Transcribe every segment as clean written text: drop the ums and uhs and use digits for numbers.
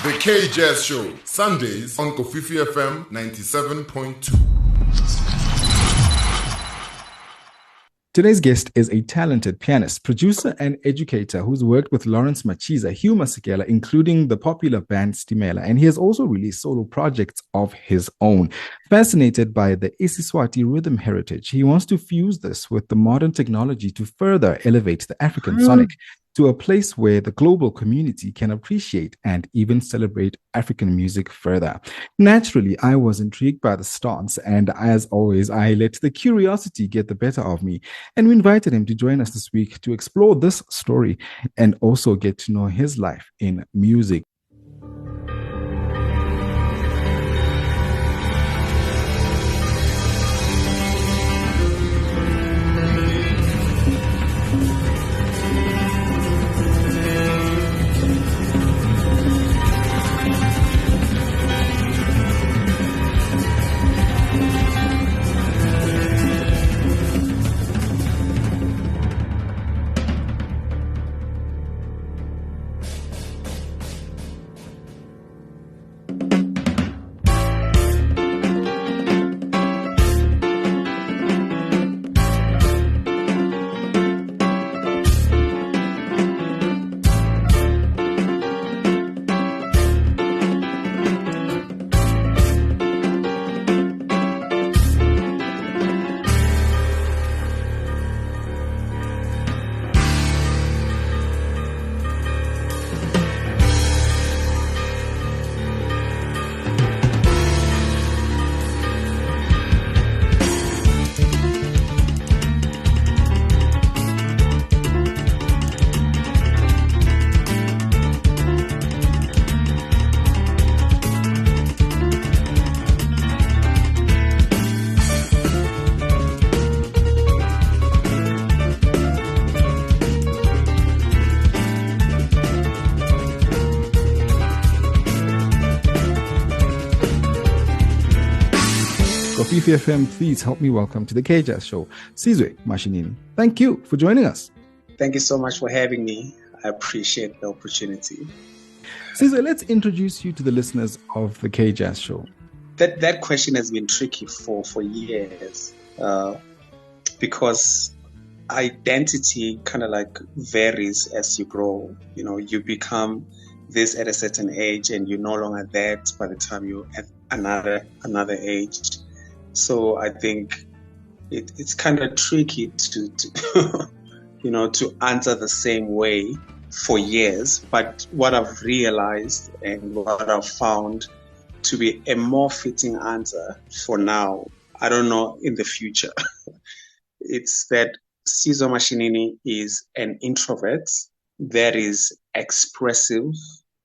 The K-Jazz Show, Sundays on Kofifi FM 97.2. Today's guest is a talented pianist, producer, and educator who's worked with Lawrence Matshiza, Hugh Masekela, including the popular band Stimela, and he has also released solo projects of his own. Fascinated by the IsiSwati rhythm heritage, he wants to fuse this with the modern technology to further elevate the African sonic to a place where the global community can appreciate and even celebrate African music further. Naturally, I was intrigued by the stance, and as always, I let the curiosity get the better of me, and we invited him to join us this week to explore this story and also get to know his life in music. Kofifi FM, please help me welcome to the K-Jazz Show, Sizwe Mashinini. Thank you for joining us. Thank you so much for having me. I appreciate the opportunity. Sizwe, let's introduce you to the listeners of the K-Jazz Show. That question has been tricky for years because identity kind of like varies as you grow. You know, you become this at a certain age and you're no longer that by the time you're at another age. So I think it's kind of tricky to to answer the same way for years. But what I've realized and what I've found to be a more fitting answer for now, I don't know in the future, it's that Sizwe Mashinini is an introvert that is expressive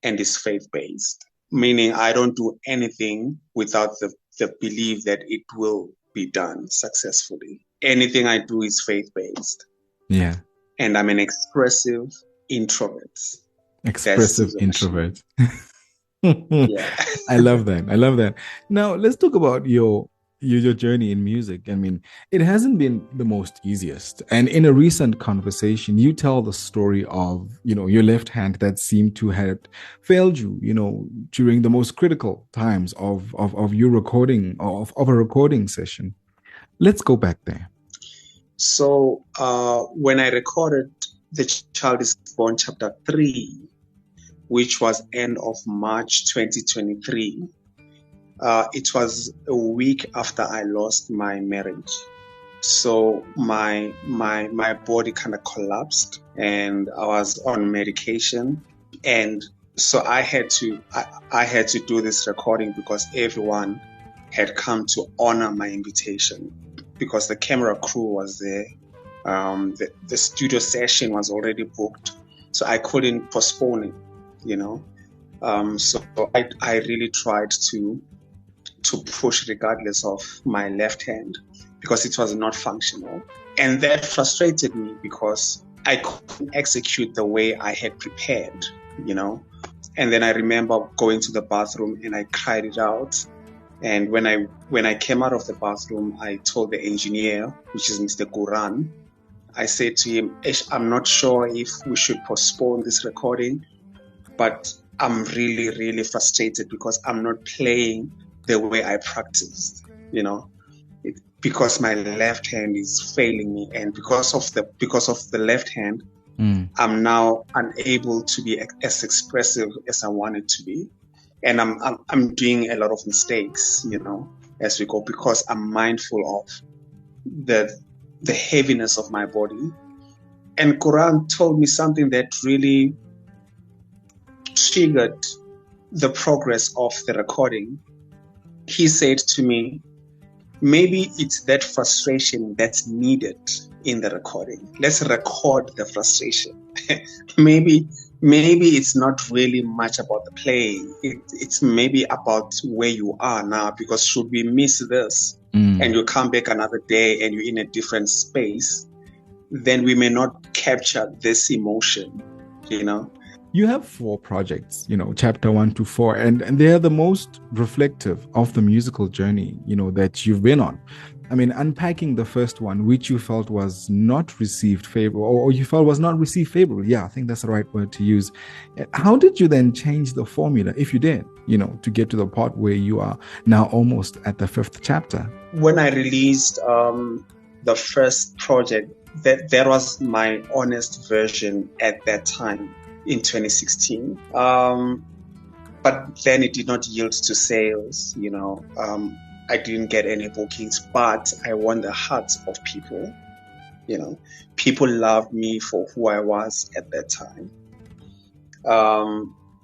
and is faith-based, meaning I don't do anything without the belief that it will be done successfully. Anything I do is faith-based. Yeah. And I'm an expressive introvert. Expressive introvert. Yeah. I love that. Now, let's talk about your journey in music. I mean, it hasn't been the most easiest. And in a recent conversation, you tell the story of, your left hand that seemed to have failed you, during the most critical times of your recording, of a recording session. Let's go back there. So when I recorded The Child is Born Chapter 3, which was end of March 2023, it was a week after I lost my marriage. So my body kind of collapsed and I was on medication. And so I had to do this recording because everyone had come to honor my invitation because the camera crew was there. The studio session was already booked. So I couldn't postpone it, So I really tried to push regardless of my left hand because it was not functional. And that frustrated me because I couldn't execute the way I had prepared, And then I remember going to the bathroom and I cried it out. And when I came out of the bathroom, I told the engineer, which is Mr. Guran, I said to him, I'm not sure if we should postpone this recording but I'm really, really frustrated because I'm not playing the way I practiced, because my left hand is failing me, and because of the left hand, I'm now unable to be as expressive as I wanted to be, and I'm doing a lot of mistakes, as we go, because I'm mindful of the heaviness of my body. And Quran told me something that really triggered the progress of the recording. He said to me, maybe it's that frustration that's needed in the recording. Let's record the frustration. maybe it's not really much about the playing. It's maybe about where you are now, because should we miss this and you come back another day and you're in a different space, then we may not capture this emotion, You have 4 projects, chapter 1 to 4, and they're the most reflective of the musical journey, that you've been on. I mean, unpacking the first one, which you felt was not received favorable, or you felt was not received favorable. Yeah, I think that's the right word to use. How did you then change the formula, if you did, to get to the part where you are now almost at the 5th chapter? When I released the first project, that was my honest version at that time in 2016. But then it did not yield to sales, I didn't get any bookings, but I won the hearts of people. People loved me for who I was at that time.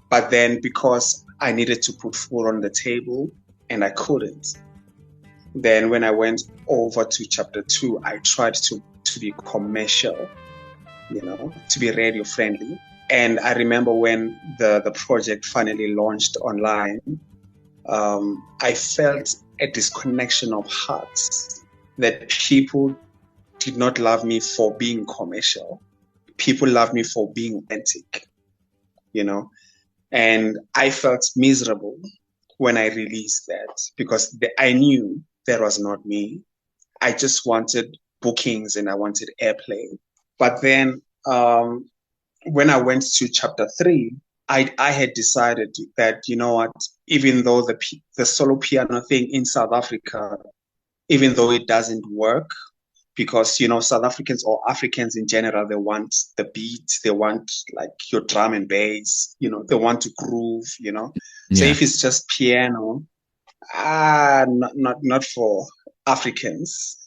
But then because I needed to put food on the table and I couldn't, then when I went over to chapter 2, I tried to be commercial, to be radio friendly. And I remember when the project finally launched online, I felt a disconnection of hearts, that people did not love me for being commercial. People loved me for being authentic, and I felt miserable when I released that, because I knew that was not me. I just wanted bookings and I wanted airplay. But then when I went to chapter 3, I had decided that, even though the solo piano thing in South Africa, even though it doesn't work, because, South Africans or Africans in general, they want the beats, they want like your drum and bass, they want to groove, So if it's just piano, not for Africans,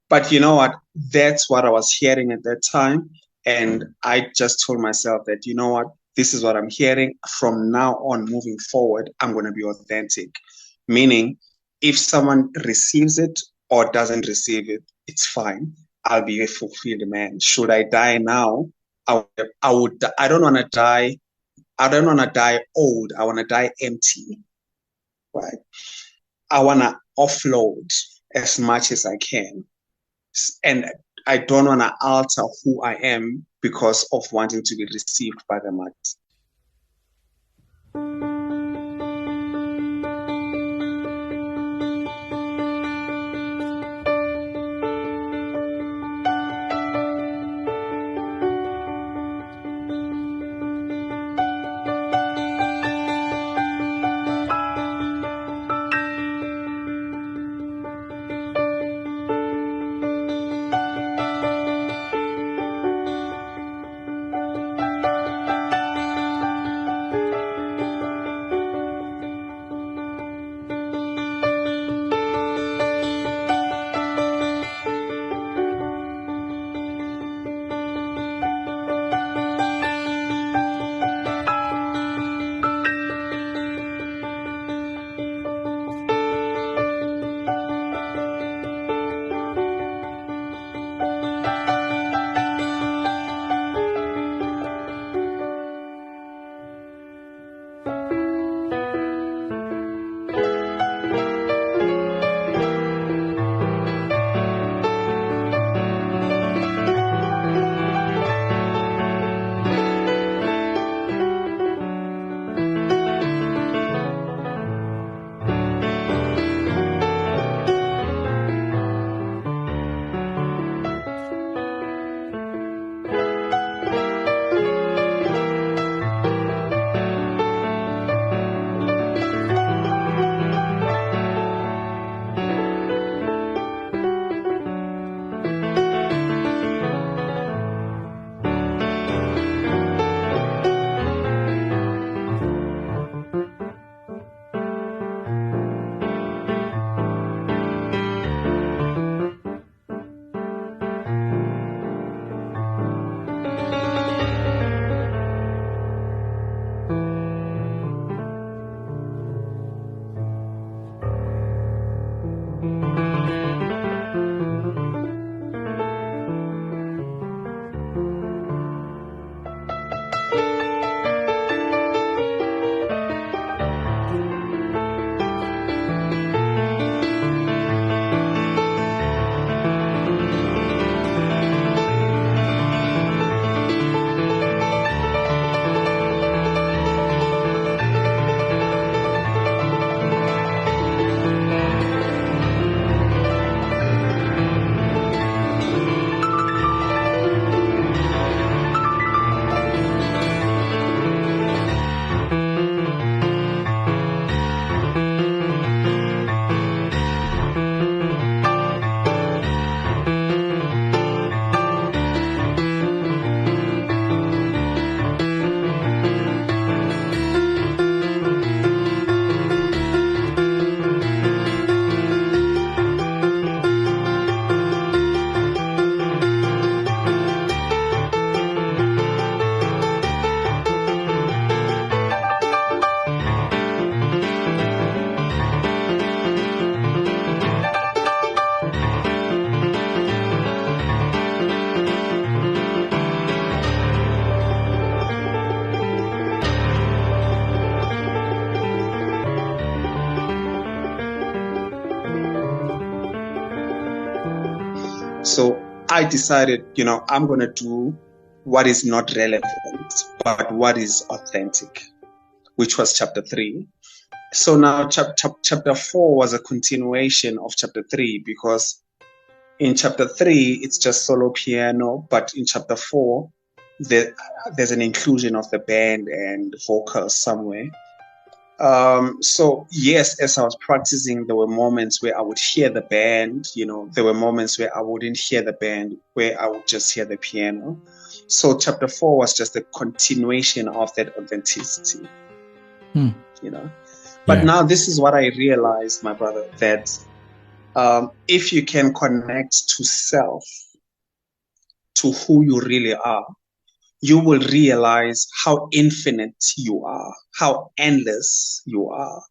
But you know what? That's what I was hearing at that time. And I just told myself that, this is what I'm hearing. From now on, moving forward, I'm going to be authentic. Meaning, if someone receives it or doesn't receive it, it's fine. I'll be a fulfilled man. Should I die now? I would. I don't want to die. I don't want to die old. I want to die empty. Right? I want to offload as much as I can. And I don't want to alter who I am because of wanting to be received by the masses. So I decided, I'm going to do what is not relevant, but what is authentic, which was chapter 3. So now chapter 4 was a continuation of chapter 3, because in chapter 3, it's just solo piano, but in chapter 4, there's an inclusion of the band and vocals somewhere. So yes, as I was practicing, there were moments where I would hear the band, there were moments where I wouldn't hear the band, where I would just hear the piano. So chapter 4 was just a continuation of that authenticity, But now this is what I realized, my brother, that if you can connect to self, to who you really are, you will realize how infinite you are, how endless you are,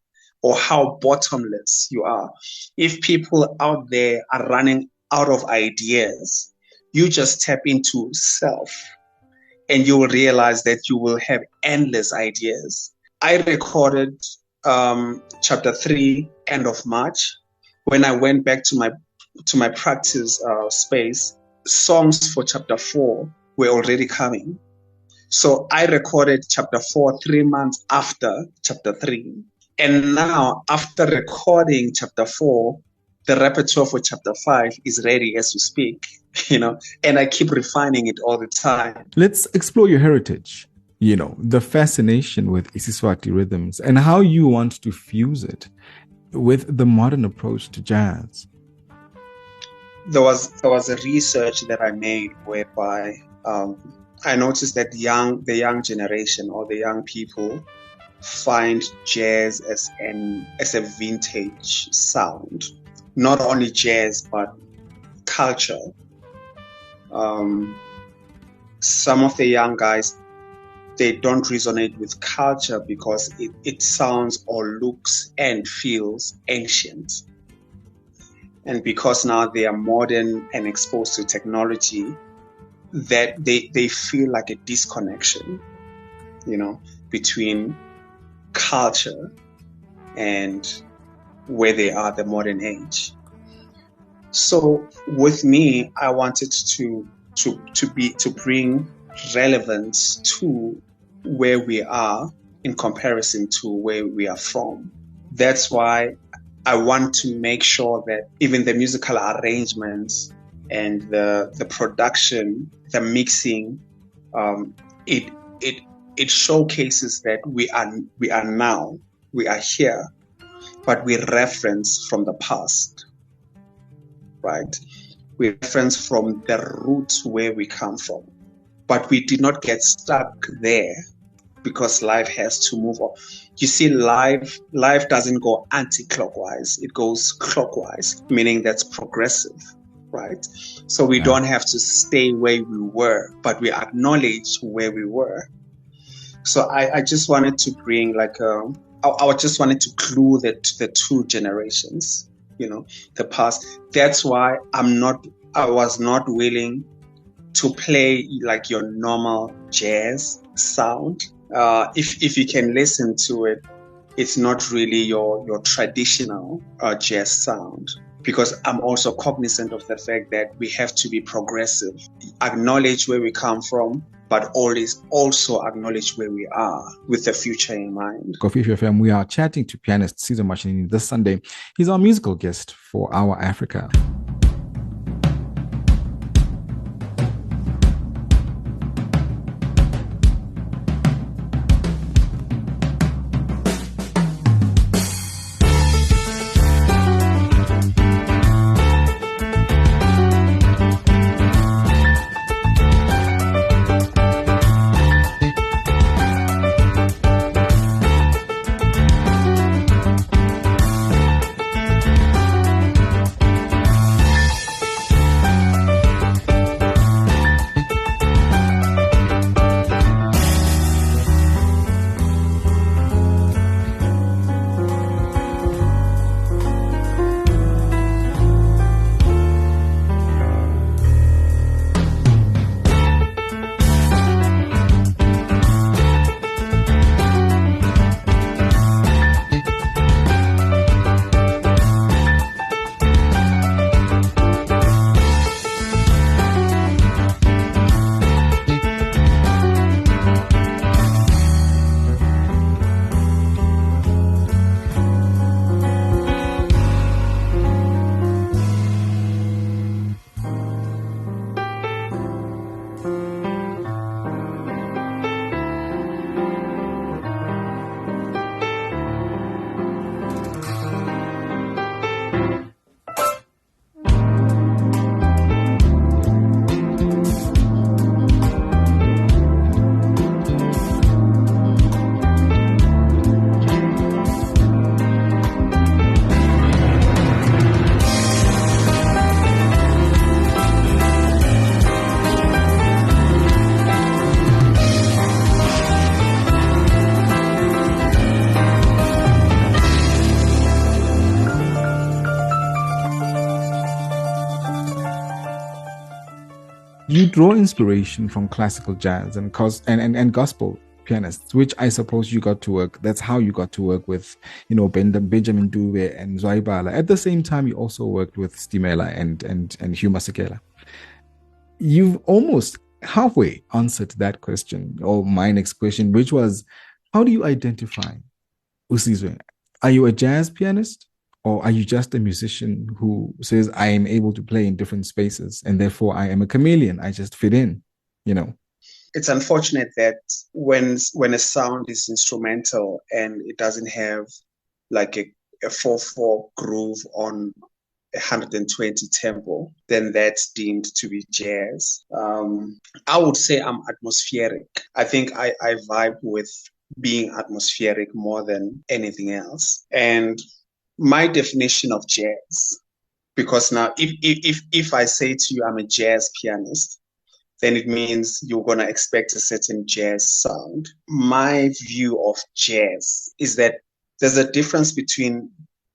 or how bottomless you are. If people out there are running out of ideas, you just tap into self and you will realize that you will have endless ideas. I recorded chapter 3 end of March. When I went back to my practice space, songs for chapter 4 were already coming. So I recorded chapter 4 3 months after chapter 3. And now, after recording chapter 4, the repertoire for chapter 5 is ready as we speak, and I keep refining it all the time. Let's explore your heritage, the fascination with IsiSwati rhythms and how you want to fuse it with the modern approach to jazz. There was a research that I made whereby I noticed that the young generation or the young people find jazz as a vintage sound. Not only jazz, but culture. Some of the young guys, they don't resonate with culture because it sounds or looks and feels ancient. And because now they are modern and exposed to technology, that they feel like a disconnection, between culture and where they are, the modern age. So with me, I wanted to bring relevance to where we are in comparison to where we are from. That's why I want to make sure that even the musical arrangements and the production, the mixing, it showcases that we are here, but we reference from the past, right? We reference from the roots where we come from, but we did not get stuck there because life has to move on. You see, life doesn't go anti-clockwise; it goes clockwise, meaning that's progressive. Right? So we don't have to stay where we were, but we acknowledge where we were. So I just wanted to bring I just wanted to glue the two generations, the past. That's why I was not willing to play like your normal jazz sound. If you can listen to it, it's not really your traditional jazz sound. Because I'm also cognizant of the fact that we have to be progressive, acknowledge where we come from, but always also acknowledge where we are with the future in mind. Kofifi FM, we are chatting to pianist Sizwe Mashinini this Sunday. He's our musical guest for Our Africa. you draw inspiration from classical jazz and gospel pianists, which I suppose you got to work. That's how you got to work with, Benjamin Dube and Zwaibala. At the same time, you also worked with Stimela and Hugh Masekela. You've almost halfway answered that question, or my next question, which was, how do you identify uSizwe? Are you a jazz pianist, or are you just a musician who says, I am able to play in different spaces and therefore I am a chameleon, I just fit in, It's unfortunate that when a sound is instrumental and it doesn't have like a 4/4 groove on 120 tempo, then that's deemed to be jazz. I would say I'm atmospheric. I think I vibe with being atmospheric more than anything else. And my definition of jazz, because now if I say to you I'm a jazz pianist, then it means you're going to expect a certain jazz sound. My view of jazz is that there's a difference between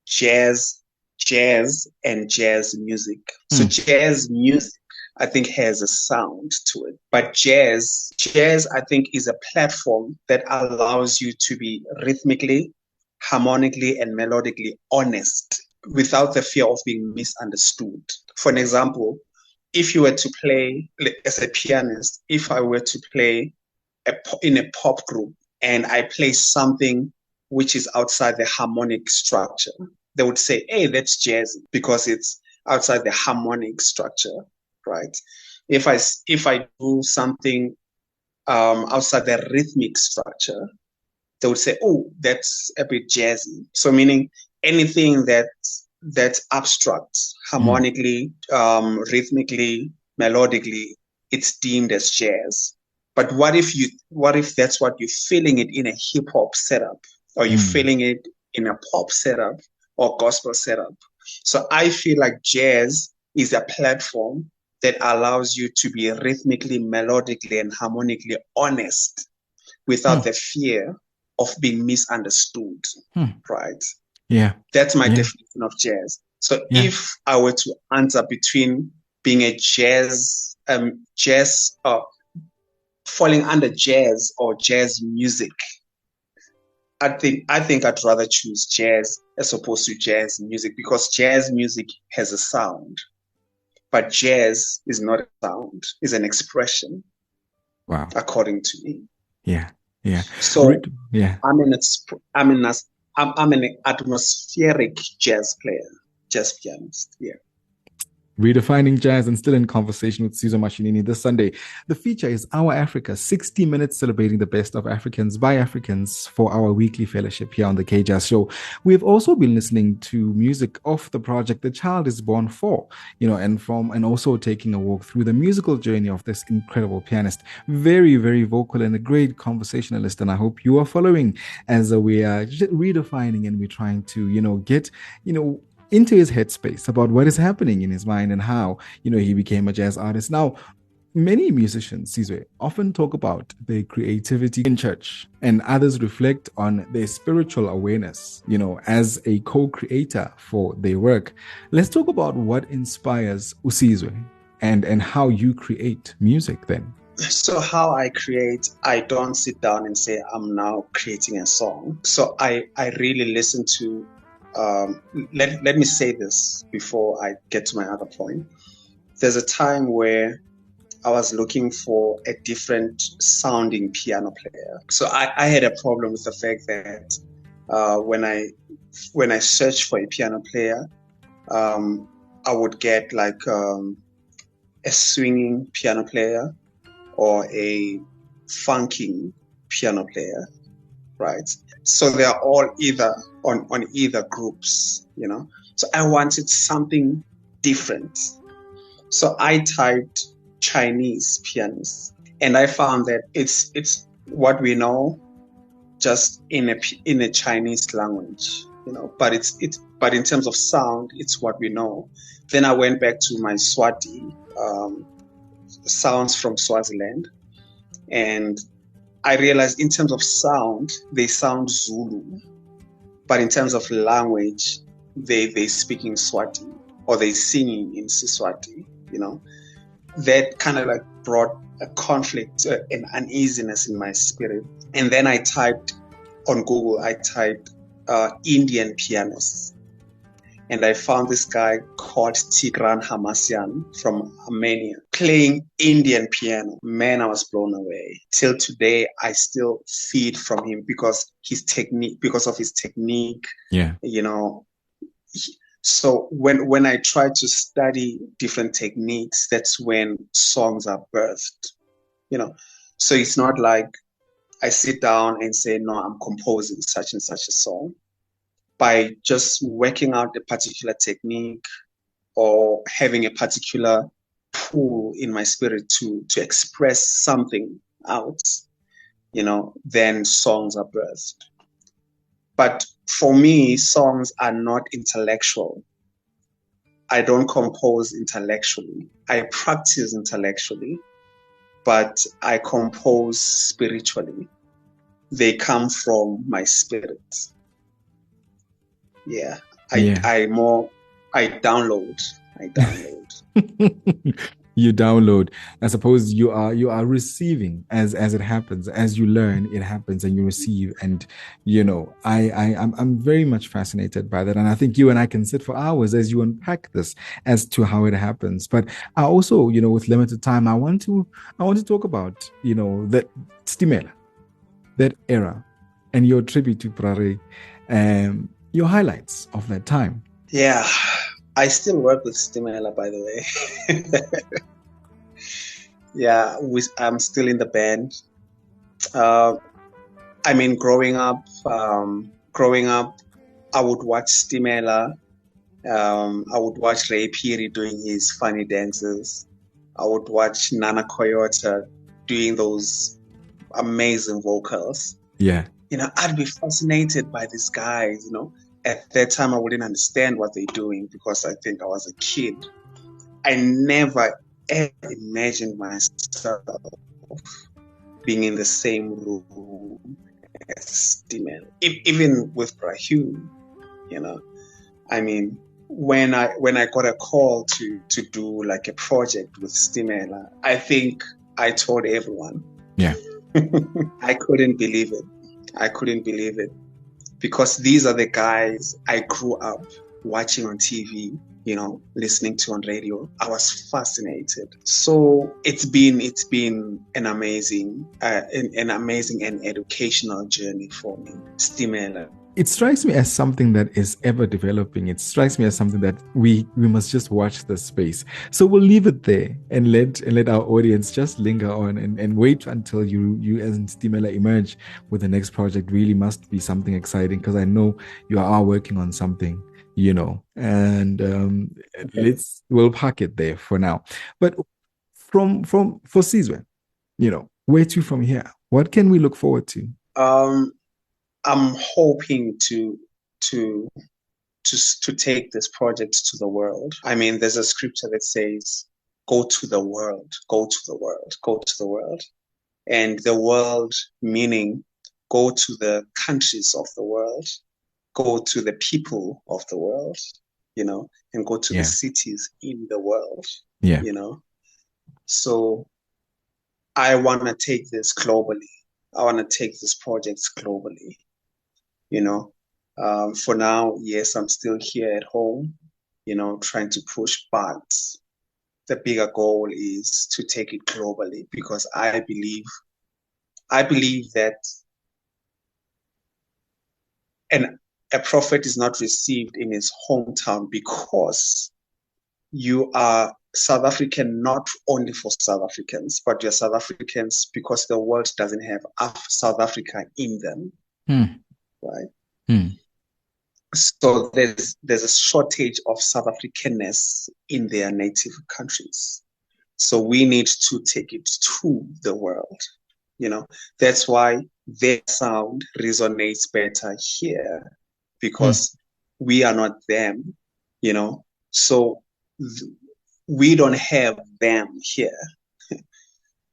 jazz and jazz music. So jazz music, I think, has a sound to it. But jazz, I think, is a platform that allows you to be rhythmically, harmonically, and melodically honest without the fear of being misunderstood. For an example, if you were to play, as a pianist, if I were to play in a pop group and I play something which is outside the harmonic structure, they would say, hey, that's jazzy because it's outside the harmonic structure, right? If I do something outside the rhythmic structure, they would say, oh, that's a bit jazzy. So meaning anything that's abstract, harmonically, rhythmically, melodically, it's deemed as jazz. But what if that's what you're feeling it in a hip hop setup, or you're feeling it in a pop setup or gospel setup? So I feel like jazz is a platform that allows you to be rhythmically, melodically, and harmonically honest without the fear of being misunderstood, right? Yeah. That's my definition of jazz. So if I were to answer between being a jazz, falling under jazz or jazz music, I think I'd rather choose jazz as opposed to jazz music, because jazz music has a sound, but jazz is not a sound; it's an expression. Wow. According to me. Yeah. Yeah. So I'm an atmospheric jazz player, jazz pianist. Yeah. Redefining jazz and still in conversation with Sizwe Mashinini this Sunday. The feature is Our Africa, 60 minutes celebrating the best of Africans by Africans for our weekly fellowship here on the K-Jazz Show. We've also been listening to music off the project The Child is Born For, and also taking a walk through the musical journey of this incredible pianist. Very, very vocal and a great conversationalist. And I hope you are following as we are redefining and we're trying to, get, into his headspace about what is happening in his mind and how, he became a jazz artist. Now, many musicians, Sizwe, often talk about their creativity in church, and others reflect on their spiritual awareness, as a co-creator for their work. Let's talk about what inspires uSizwe and how you create music then. So how I create, I don't sit down and say, I'm now creating a song. So I really listen to let me say this before I get to my other point. There's a time where I was looking for a different sounding piano player. So I had a problem with the fact that when I searched for a piano player, I would get like a swinging piano player or a funking piano player, right? So they are all either on either groups, So I wanted something different. So I typed Chinese pianist, and I found that it's what we know, just in a Chinese language, But but in terms of sound, it's what we know. Then I went back to my Swati sounds from Swaziland, and I realized in terms of sound, they sound Zulu, but in terms of language, they speak in Swati, or they singing in IsiSwati, that kind of like brought a conflict and uneasiness in my spirit. And then I typed on Google, Indian pianists. And I found this guy called Tigran Hamasyan from Armenia playing Indian piano. Man, I was blown away. Till today, I still feed from him because of his technique. Yeah. You know, so when I try to study different techniques, that's when songs are birthed. You know, so it's not like I sit down and say, no, I'm composing such and such a song. By just working out a particular technique or having a particular pull in my spirit to express something out, you know, then songs are birthed. But for me, songs are not intellectual. I don't compose intellectually. I practice intellectually, but I compose spiritually. They come from my spirit. Yeah. I download. You download. I suppose you are receiving as it happens. As you learn, it happens and you receive. And you know, I'm very much fascinated by that. And I think you and I can sit for hours as you unpack this as to how it happens. But I also, you know, with limited time, I want to talk about, you know, that Stimela, that era, and your tribute to Prare, your highlights of that time. Yeah, I still work with Stimela, by the way. Yeah, I'm still in the band. I mean, growing up, I would watch Stimela. I would watch Ray Piri doing his funny dances. I would watch Nana Coyota doing those amazing vocals. Yeah. You know, I'd be fascinated by these guys, you know. At that time, I wouldn't understand what they're doing because I think I was a kid. I never ever imagined myself being in the same room as Stimela. Even with Hugh, you know. I mean, when I got a call to do like a project with Stimela, I think I told everyone. Yeah. I couldn't believe it. Because these are the guys I grew up watching on TV, you know, listening to on radio. I was fascinated. So it's been an amazing and educational journey for me, Stimela. It strikes me as something that is ever developing. It strikes me as something that we must just watch the space. So we'll leave it there and let our audience just linger on and wait until you as Stimela emerge with the next project. Really must be something exciting because I know you are working on something, you know. And we'll park it there for now. But for Sizwe, you know, where to from here? What can we look forward to? I'm hoping to take this project to the world. I mean, there's a scripture that says, go to the world, go to the world, go to the world. And the world meaning go to the countries of the world, go to the people of the world, you know, and go to the cities in the world, you know. So I want to take this globally. I want to take this project globally. You know, for now, yes, I'm still here at home, you know, trying to push, but the bigger goal is to take it globally because I believe that a prophet is not received in his hometown because you are South African not only for South Africans, but you're South Africans because the world doesn't have South Africa in them. Right? So there's a shortage of South Africanness in their native countries. So we need to take it to the world. You know, that's why their sound resonates better here because we are not them, you know. So we don't have them here.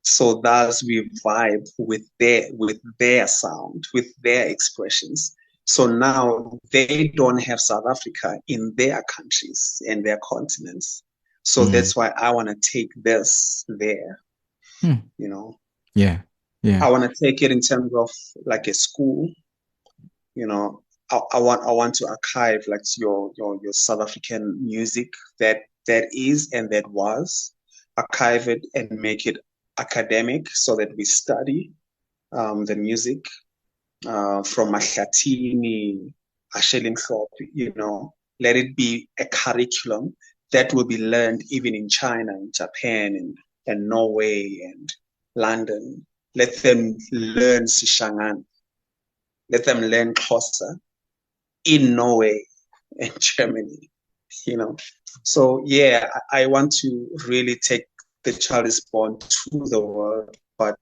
So thus we vibe with their sound, with their expressions. So now they don't have South Africa in their countries and their continents. So that's why I want to take this there, you know. Yeah. I want to take it in terms of like a school, you know. I want to archive like your South African music that is and that was, archive it and make it academic so that we study the music from Mahlatini, Ashelimhlophe, you know, let it be a curriculum that will be learned even in China, in Japan, and Norway and London. Let them learn Sishangan. Let them learn Xhosa in Norway and Germany, you know. So yeah, I want to really take The Child is Born to the world, but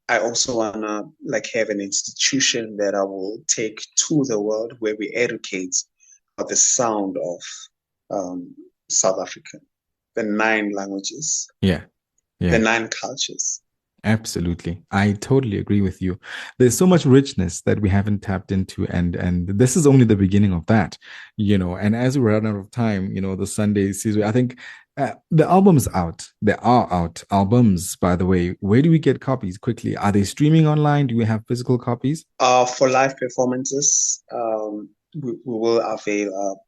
I also want to like have an institution that I will take to the world where we educate about the sound of South Africa, the 9 languages, the 9 cultures. Absolutely. I totally agree with you. There's so much richness that we haven't tapped into, and this is only the beginning of that, you know. And as we run out of time, you know, the Sunday Sizwe, I think the album's out. There are out albums, by the way. Where do we get copies quickly? Are they streaming online? Do we have physical copies? For live performances, we will avail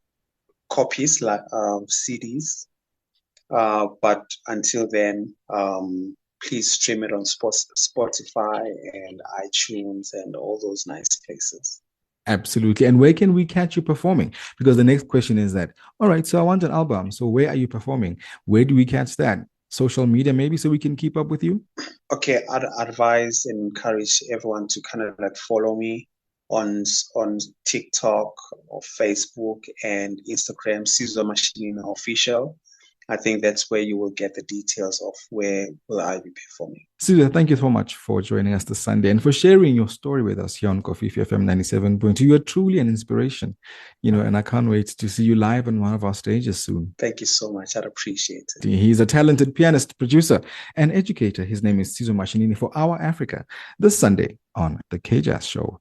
copies, like CDs. But until then, please stream it on Spotify and iTunes and all those nice places. Absolutely. And where can we catch you performing? Because the next question is that, all right, so I want an album. So where are you performing? Where do we catch that? Social media, maybe, so we can keep up with you? Okay, I'd advise and encourage everyone to kind of like follow me on TikTok or Facebook and Instagram, Sizwe Mashinini Official. I think that's where you will get the details of where will I be performing. Sizwe, thank you so much for joining us this Sunday and for sharing your story with us here on Kofifi FM 97.2. You are truly an inspiration, you know, and I can't wait to see you live on one of our stages soon. Thank you so much. I'd appreciate it. He's a talented pianist, producer, and educator. His name is Sizwe Mashinini for Our Africa this Sunday on The K-Jazz Show.